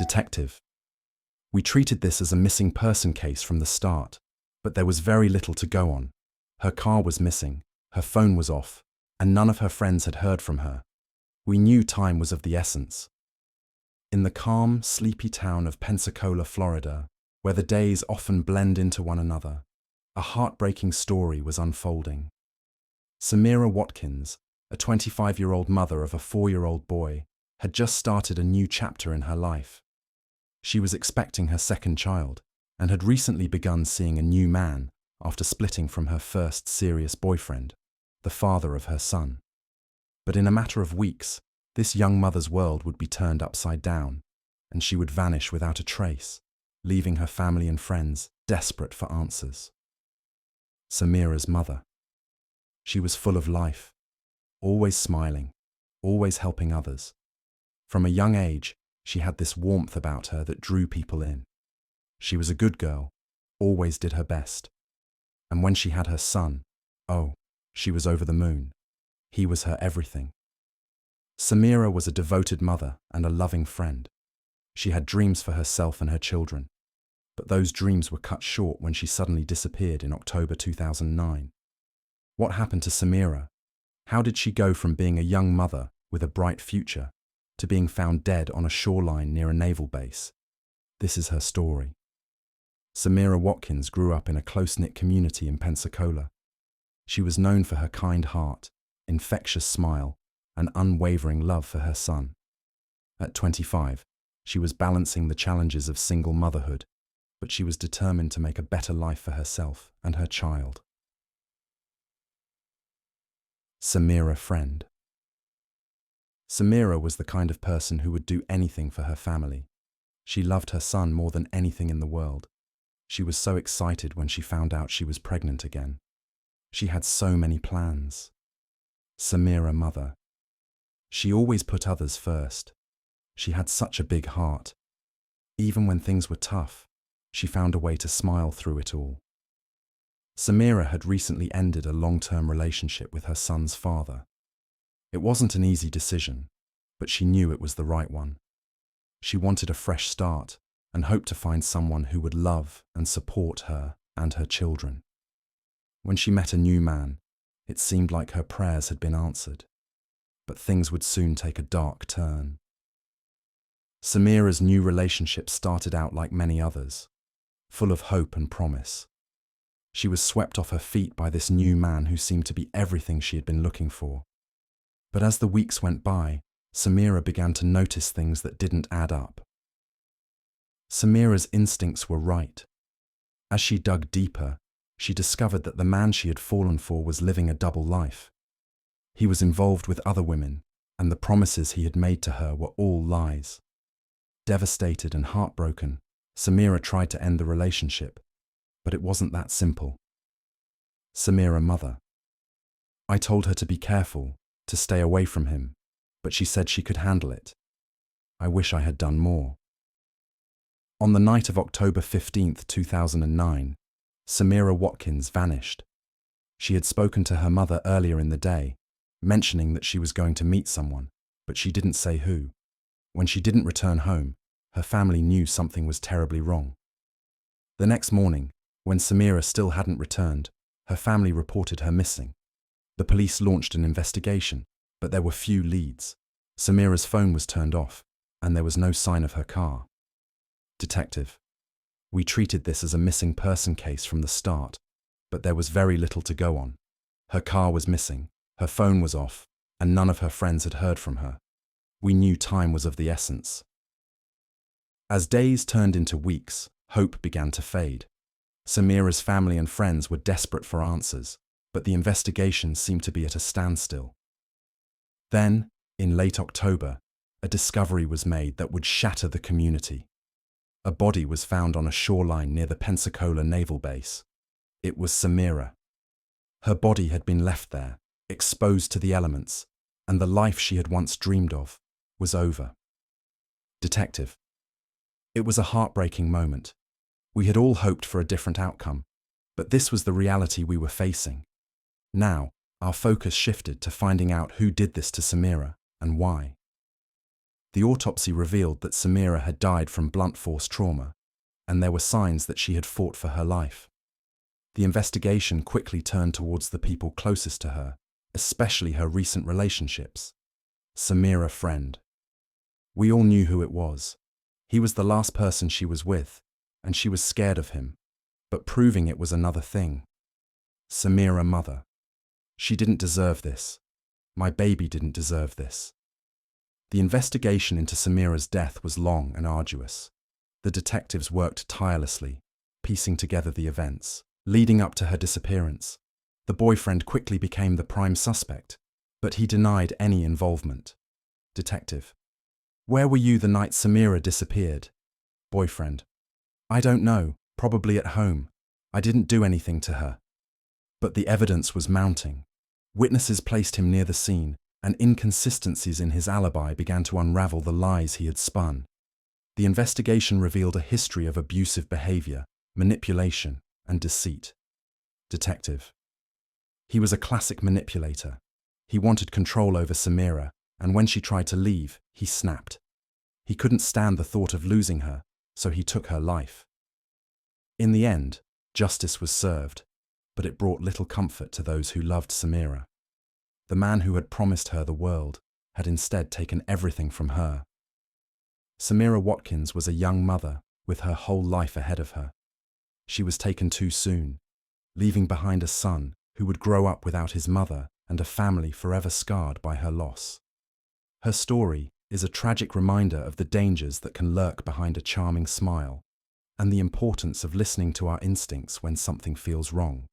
Detective. We treated this as a missing person case from the start, but there was very little to go on. Her car was missing, her phone was off, and none of her friends had heard from her. We knew time was of the essence. In the calm, sleepy town of Pensacola, Florida, where the days often blend into one another, a heartbreaking story was unfolding. Samira Watkins, a 25-year-old mother of a 4-year-old boy, had just started a new chapter in her life. She was expecting her second child and had recently begun seeing a new man after splitting from her first serious boyfriend, the father of her son. But in a matter of weeks, this young mother's world would be turned upside down, and she would vanish without a trace, leaving her family and friends desperate for answers. Samira's mother. She was full of life, always smiling, always helping others. From a young age, she had this warmth about her that drew people in. She was a good girl, always did her best. And when she had her son, oh, she was over the moon. He was her everything. Samira was a devoted mother and a loving friend. She had dreams for herself and her children, but those dreams were cut short when she suddenly disappeared in October 2009. What happened to Samira? How did she go from being a young mother with a bright future to being found dead on a shoreline near a naval base? This is her story. Samira Watkins grew up in a close-knit community in Pensacola. She was known for her kind heart, infectious smile, and unwavering love for her son. At 25, she was balancing the challenges of single motherhood, but she was determined to make a better life for herself and her child. Samira friend. Samira was the kind of person who would do anything for her family. She loved her son more than anything in the world. She was so excited when she found out she was pregnant again. She had so many plans. Samira mother. She always put others first. She had such a big heart. Even when things were tough, she found a way to smile through it all. Samira had recently ended a long-term relationship with her son's father. It wasn't an easy decision, but she knew it was the right one. She wanted a fresh start and hoped to find someone who would love and support her and her children. When she met a new man, it seemed like her prayers had been answered, but things would soon take a dark turn. Samira's new relationship started out like many others, full of hope and promise. She was swept off her feet by this new man who seemed to be everything she had been looking for. But as the weeks went by, Samira began to notice things that didn't add up. Samira's instincts were right. As she dug deeper, she discovered that the man she had fallen for was living a double life. He was involved with other women, and the promises he had made to her were all lies. Devastated and heartbroken, Samira tried to end the relationship, but it wasn't that simple. Samira mother. I told her to be careful, to stay away from him, but she said she could handle it. I wish I had done more. On the night of October 15th, 2009, Samira Watkins vanished. She had spoken to her mother earlier in the day, mentioning that she was going to meet someone, but she didn't say who. When she didn't return home, her family knew something was terribly wrong. The next morning, when Samira still hadn't returned, her family reported her missing. The police launched an investigation, but there were few leads. Samira's phone was turned off, and there was no sign of her car. Detective. We treated this as a missing person case from the start, but there was very little to go on. Her car was missing, her phone was off, and none of her friends had heard from her. We knew time was of the essence. As days turned into weeks, hope began to fade. Samira's family and friends were desperate for answers, but the investigation seemed to be at a standstill. Then, in late October, a discovery was made that would shatter the community. A body was found on a shoreline near the Pensacola naval base. It was Samira. Her body had been left there, exposed to the elements, and the life she had once dreamed of was over. Detective. It was a heartbreaking moment. We had all hoped for a different outcome, but this was the reality we were facing. Now, our focus shifted to finding out who did this to Samira and why. The autopsy revealed that Samira had died from blunt force trauma, and there were signs that she had fought for her life. The investigation quickly turned towards the people closest to her, especially her recent relationships. Samira friend. We all knew who it was. He was the last person she was with, and she was scared of him, but proving it was another thing. Samira mother. She didn't deserve this. My baby didn't deserve this. The investigation into Samira's death was long and arduous. The detectives worked tirelessly, piecing together the events, leading up to her disappearance. The boyfriend quickly became the prime suspect, but he denied any involvement. Detective. Where were you the night Samira disappeared? Boyfriend. I don't know, probably at home. I didn't do anything to her. But the evidence was mounting. Witnesses placed him near the scene, and inconsistencies in his alibi began to unravel the lies he had spun. The investigation revealed a history of abusive behavior, manipulation, and deceit. Detective. He was a classic manipulator. He wanted control over Samira, and when she tried to leave, he snapped. He couldn't stand the thought of losing her, so he took her life. In the end, justice was served, but it brought little comfort to those who loved Samira. The man who had promised her the world had instead taken everything from her. Samira Watkins was a young mother with her whole life ahead of her. She was taken too soon, leaving behind a son who would grow up without his mother and a family forever scarred by her loss. Her story is a tragic reminder of the dangers that can lurk behind a charming smile and the importance of listening to our instincts when something feels wrong.